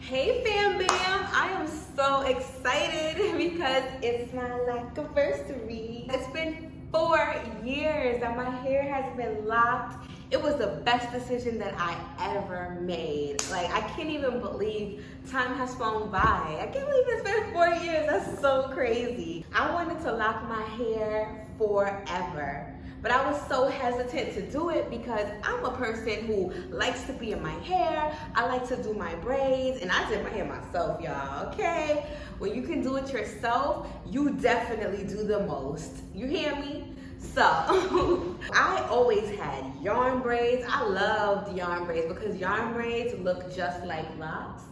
Hey fam bam, I am so excited because it's my Locversary. It's been 4 years that my hair has been locked. It was the best decision that I ever made. Like, I can't even believe time has flown by. I can't believe it's been 4 years, that's so crazy. I wanted to lock my hair forever. But I was so hesitant to do it because I'm a person who likes to be in my hair. I like to do my braids, and I did my hair myself, y'all, okay? When you can do it yourself, you definitely do the most. You hear me? So, I always had yarn braids. I loved yarn braids because yarn braids look just like locks.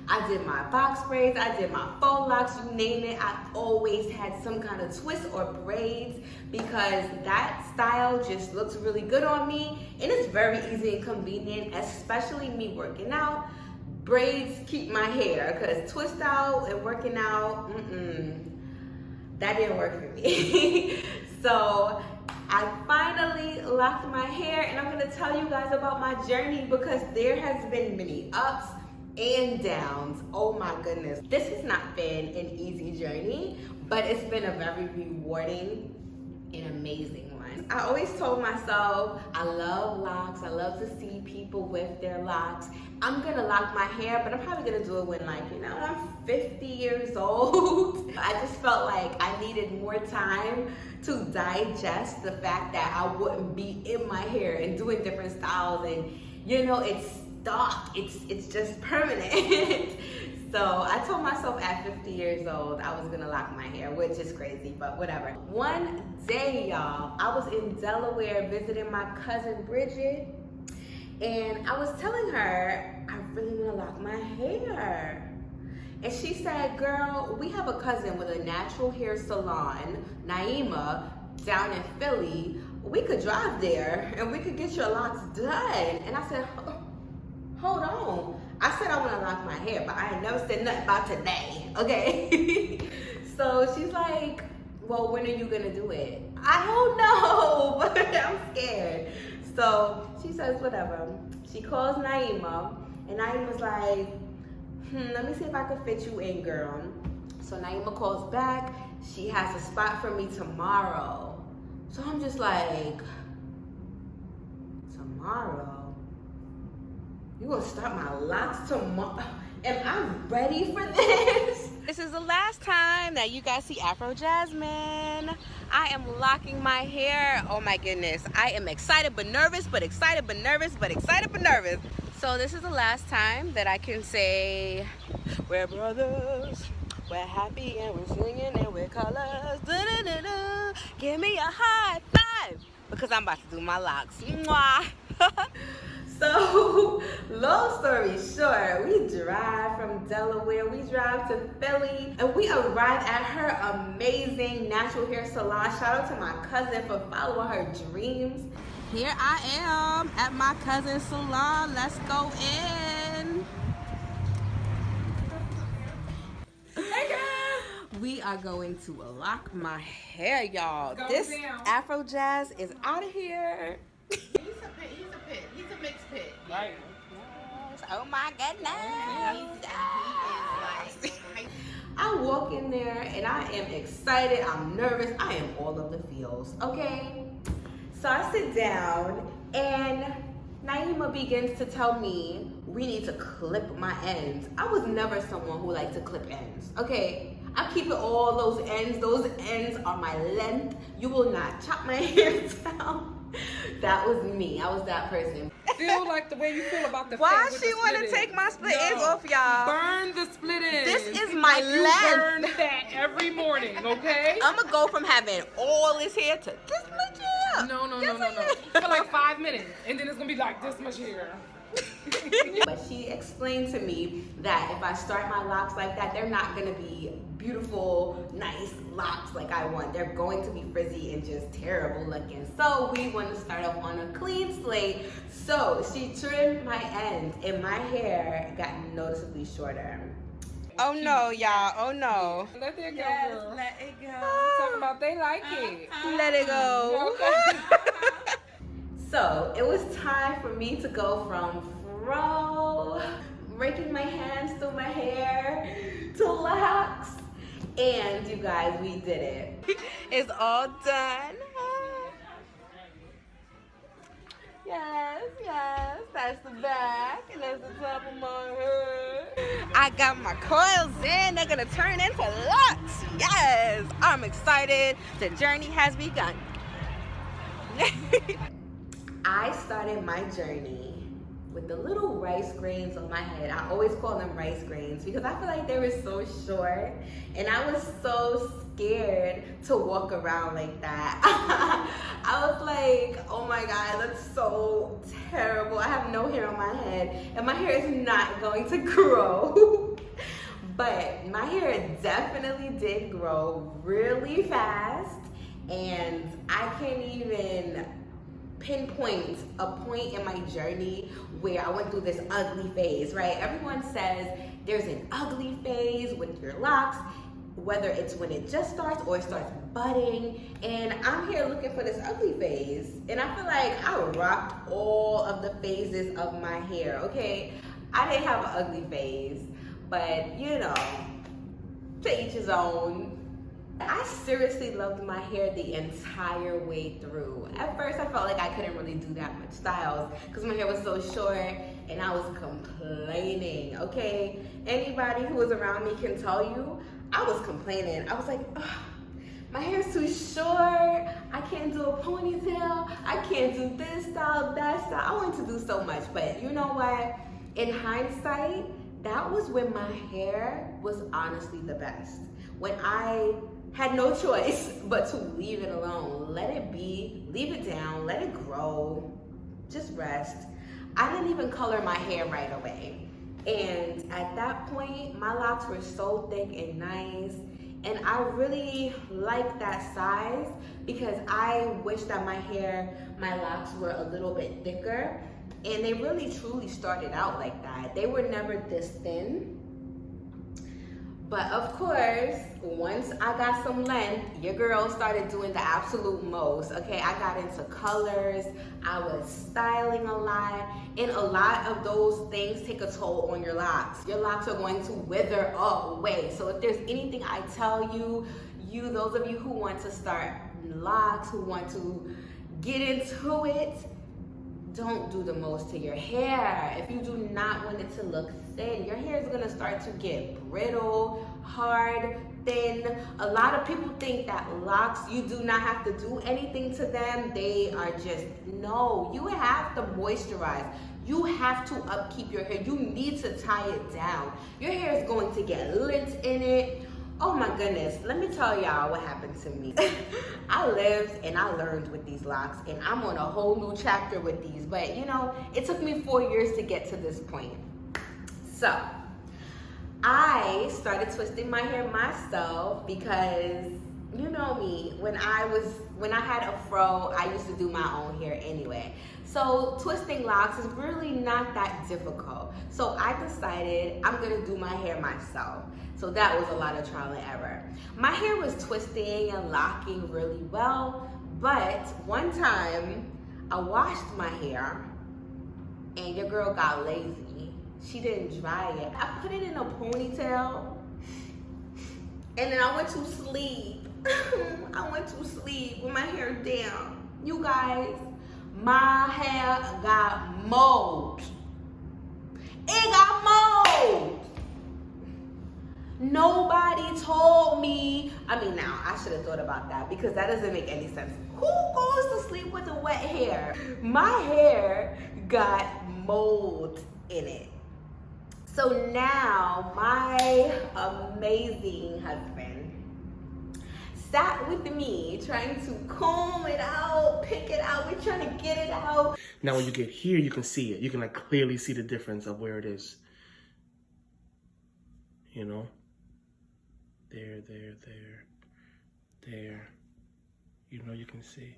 I did my box braids, I did my faux locks, you name it. I always had some kind of twist or braids because that style just looks really good on me and it's very easy and convenient, especially me working out. Braids keep my hair because twist out and working out, that didn't work for me. So I finally locked my hair and I'm gonna tell you guys about my journey because there has been many ups and downs. Oh my goodness. This has not been an easy journey, but it's been a very rewarding and amazing one. I always told myself, I love locks. I love to see people with their locks. I'm gonna lock my hair, but I'm probably gonna do it when I'm 50 years old. I just felt like I needed more time to digest the fact that I wouldn't be in my hair and doing different styles and it's stock. It's just permanent. So I told myself at 50 years old I was gonna lock my hair, which is crazy, but whatever. One day, y'all, I was in Delaware visiting my cousin Bridget, and I was telling her I really wanna lock my hair. And she said, girl, we have a cousin with a natural hair salon, Naima, down in Philly. We could drive there and we could get your locks done. And I said, hold on. I said I want to lock my hair, but I ain't never said nothing about today, okay? So she's like, well, when are you gonna do it? I don't know, but I'm scared. So she says, whatever. She calls Naima, and Naima's like, let me see if I can fit you in, girl. So Naima calls back. She has a spot for me tomorrow. So I'm just like, tomorrow? You gonna start my locks tomorrow? Am I ready for this? This is the last time that you guys see Afro Jasmine. I am locking my hair. Oh my goodness. I am excited but nervous, but excited but nervous, but excited but nervous. So this is the last time that I can say, we're brothers, we're happy and we're singing and we're colors. Da-da-da-da. Give me a high five because I'm about to do my locks. Mwah. So, long story short, we drive from Delaware, we drive to Philly, and we arrive at her amazing natural hair salon. Shout out to my cousin for following her dreams. Here I am at my cousin's salon. Let's go in. Hey girl! We are going to lock my hair, y'all. This down. Afro Jazz is out of here. He's a mixed pit. Right. Yes. Oh my goodness. Yes. I walk in there and I am excited, I'm nervous, I am all of the feels, okay? So I sit down and Naima begins to tell me we need to clip my ends. I was never someone who liked to clip ends, okay? I keep it all those ends are my length. You will not chop my hair down. That was me. I was that person. Feel like the way you feel about the Why she want to take my split ends off, y'all? Burn the split ends. This is my length. Burn that every morning, okay? I'm gonna go from having all this hair to this much hair. No. For like 5 minutes, and then it's gonna be like this much hair. But she explained to me that if I start my locks like that, they're not gonna be beautiful, nice locks like I want. They're going to be frizzy and just terrible looking. So we want to start off on a clean slate. So she trimmed my ends and my hair got noticeably shorter. Oh no, y'all, oh no. Let it go, yes, girl. Let it go. Talking about they like it. Let it go. Okay. So it was time for me to go from fro, raking my hands through my And you guys, we did it. It's all done. Yes, yes, that's the back, and that's the top of my head. I got my coils in, they're gonna turn into locks. Yes, I'm excited. The journey has begun. I started my journey with the little rice grains on my head. I always call them rice grains because I feel like they were so short and I was so scared to walk around like that. I was like, oh my God, that's so terrible. I have no hair on my head and my hair is not going to grow. But my hair definitely did grow really fast, and I can't even pinpoint a point in my journey where I went through this ugly phase, right? Everyone says there's an ugly phase with your locks, whether it's when it just starts or it starts budding, and I'm here looking for this ugly phase, and I feel like I rocked all of the phases of my hair, okay? I didn't have an ugly phase, but you know, to each his own. I seriously loved my hair the entire way through. At first I felt like I couldn't really do that much styles because my hair was so short and I was complaining, okay? Anybody who was around me can tell you, I was complaining. I was like, ugh, my hair's too short, I can't do a ponytail, I can't do this style, that style. I wanted to do so much, but you know what? In hindsight, that was when my hair was honestly the best. When I had no choice but to leave it alone. Let it be, leave it down, let it grow, just rest. I didn't even color my hair right away. And at that point, my locks were so thick and nice. And I really liked that size because I wish that my locks were a little bit thicker. And they really truly started out like that. They were never this thin. But of course, once I got some length, your girl started doing the absolute most, okay? I got into colors, I was styling a lot, and a lot of those things take a toll on your locks. Your locks are going to wither away. So if there's anything I tell you, those of you who want to start locks, who want to get into it, don't do the most to your hair. If you do not want it to look thin, your hair is gonna start to get brittle, hard, thin. A lot of people think that locks, you do not have to do anything to them. They are just, no, you have to moisturize. You have to upkeep your hair. You need to tie it down. Your hair is going to get lint in it. Oh my goodness, let me tell y'all what happened to me. I lived and I learned with these locks, and I'm on a whole new chapter with these, but you know, it took me 4 years to get to this point. So, I started twisting my hair myself because, you know me, when I had a fro, I used to do my own hair anyway. So twisting locks is really not that difficult. So I decided I'm gonna do my hair myself. So that was a lot of trial and error. My hair was twisting and locking really well, but one time I washed my hair and your girl got lazy. She didn't dry it. I put it in a ponytail and then I went to sleep. I went to sleep with my hair down. You guys, my hair got mold. It got mold. Nobody told me. I mean, now I should have thought about that because that doesn't make any sense. Who goes to sleep with a wet hair? My hair got mold in it. So now my amazing husband sat with me trying to comb it out, pick it out. We're trying to get it out. Now when you get here, you can see it. You can like clearly see the difference of where it is. You know? There. You know, you can see.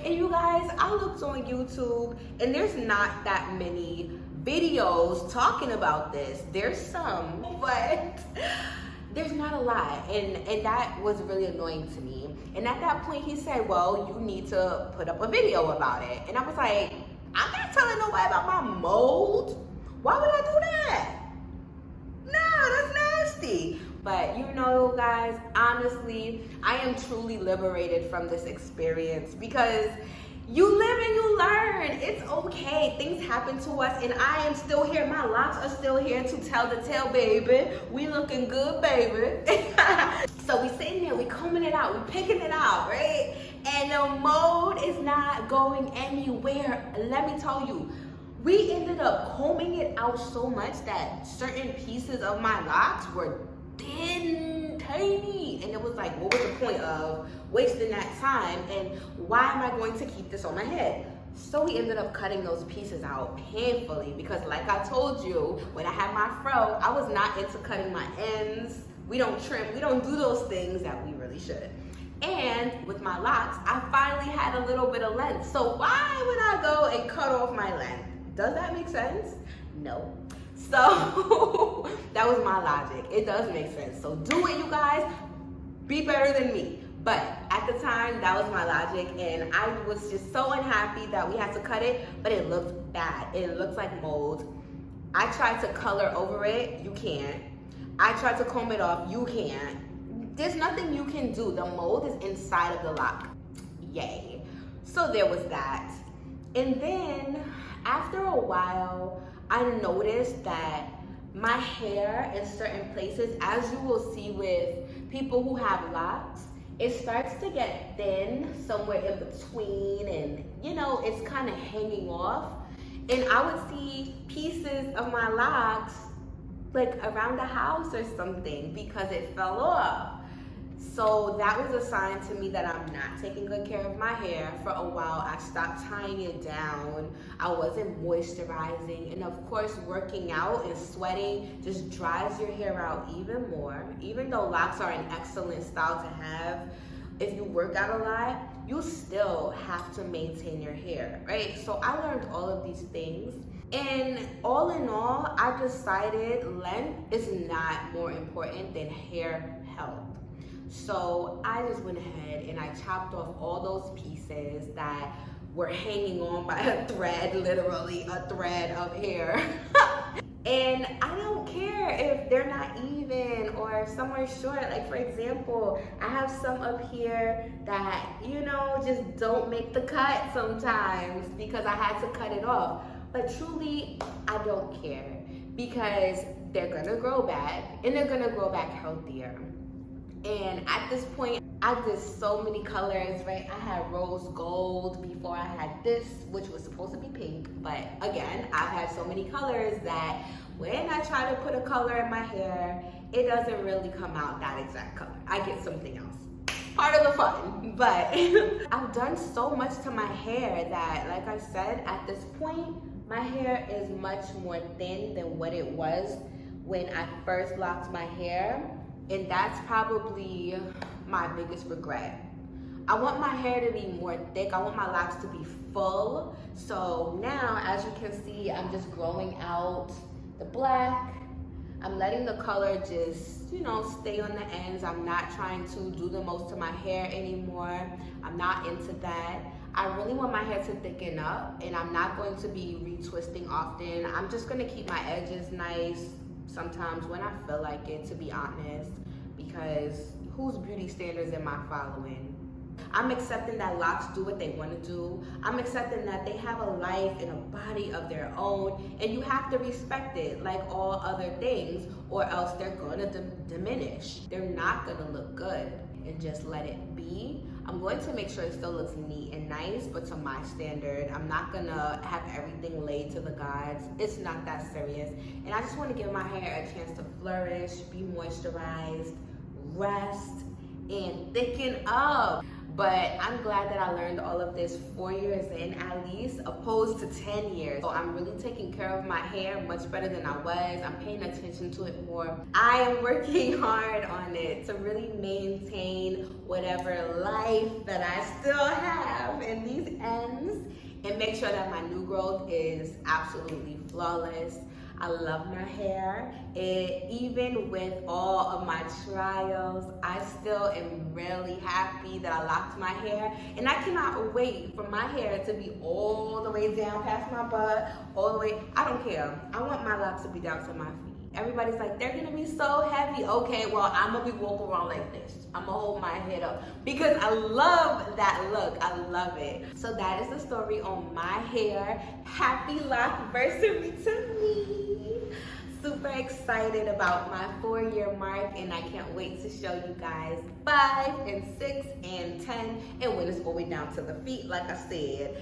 And you guys, I looked on YouTube and there's not that many videos talking about this. There's some, but there's not a lot. And that was really annoying to me. And at that point he said, well, you need to put up a video about it. And I was like, I'm not telling nobody about my mold. Why would I do that? No, that's nasty. But you know, guys, honestly, I am truly liberated from this experience because you live and you learn. It's okay. Things happen to us and I am still here. My locks are still here to tell the tale, baby. We looking good, baby. So we sitting there, we combing it out, we picking it out, right? And the mold is not going anywhere. Let me tell you, we ended up combing it out so much that certain pieces of my locks were thin, tiny. And it was like, what was the point of wasting that time? And why am I going to keep this on my head? So we ended up cutting those pieces out painfully because like I told you, when I had my fro, I was not into cutting my ends. We don't trim, we don't do those things that we really should. And with my locks, I finally had a little bit of length. So why would I go and cut off my length? Does that make sense? No. So that was my logic. It does make sense. So do it, you guys. Be better than me. But at the time, that was my logic. And I was just so unhappy that we had to cut it, but it looked bad. It looked like mold. I tried to color over it. You can't. I tried to comb it off. You can't. There's nothing you can do. The mold is inside of the lock. Yay. So there was that. And then after a while, I noticed that my hair in certain places, as you will see with people who have locks, it starts to get thin somewhere in between and you know, it's kind of hanging off. And I would see pieces of my locks like around the house or something because it fell off. So that was a sign to me that I'm not taking good care of my hair. For a while, I stopped tying it down. I wasn't moisturizing. And of course, working out and sweating just dries your hair out even more. Even though locks are an excellent style to have, if you work out a lot, you still have to maintain your hair, right? So I learned all of these things. And all in all, I decided length is not more important than hair health. So I just went ahead and I chopped off all those pieces that were hanging on by a thread, literally a thread of hair. And I don't care if they're not even or if some are short. Like for example, I have some up here that, you know, just don't make the cut sometimes because I had to cut it off. But truly, I don't care because they're gonna grow back and they're gonna grow back healthier. And at this point, I did so many colors, right? I had rose gold before I had this, which was supposed to be pink. But again, I've had so many colors that when I try to put a color in my hair, it doesn't really come out that exact color. I get something else. Part of the fun. But I've done so much to my hair that, like I said, at this point, my hair is much more thin than what it was when I first locked my hair. And that's probably my biggest regret. I want my hair to be more thick. I want my locks to be full. So now, as you can see, I'm just growing out the black. I'm letting the color just, you know, stay on the ends. I'm not trying to do the most to my hair anymore. I'm not into that. I really want my hair to thicken up and I'm not going to be retwisting often. I'm just gonna keep my edges nice sometimes when I feel like it, to be honest, because whose beauty standards am I following? I'm accepting that locks do what they want to do. I'm accepting that they have a life and a body of their own, and you have to respect it like all other things, or else they're gonna diminish. They're not gonna look good, and just let it be. I'm going to make sure it still looks neat and nice, but to my standard. I'm not gonna have everything laid to the gods. It's not that serious. And I just want to give my hair a chance to flourish, be moisturized, rest, and thicken up. But I'm glad that I learned all of this 4 years in at least, opposed to 10 years. So I'm really taking care of my hair much better than I was. I'm paying attention to it more. I am working hard on it to really maintain whatever life that I still have in these ends and make sure that my new growth is absolutely flawless. I love my hair. Even with all of my trials, I still am really happy that I locked my hair. And I cannot wait for my hair to be all the way down past my butt, all the way. I don't care. I want my locks to be down to my feet. Everybody's like, they're gonna be so heavy. Okay, well, I'm gonna be walking around like this. I'm gonna hold my head up because I love that look. I love it. So that is the story on my hair. Happy Locversary to me. Super excited about my 4-year mark, and I can't wait to show you guys 5 and 6 and 10 and when it's all the way down to the feet, like I said.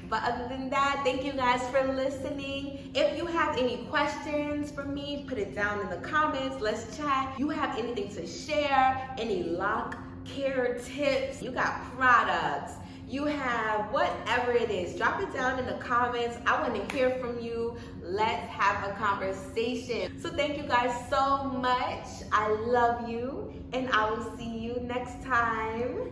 But other than that, thank you guys for listening. If you have any questions for me, put it down in the comments. Let's chat. You have anything to share, any lock care tips, you got products, you have whatever it is, drop it down in the comments. I want to hear from you. Let's have a conversation. So thank you guys so much. I love you, and I will see you next time.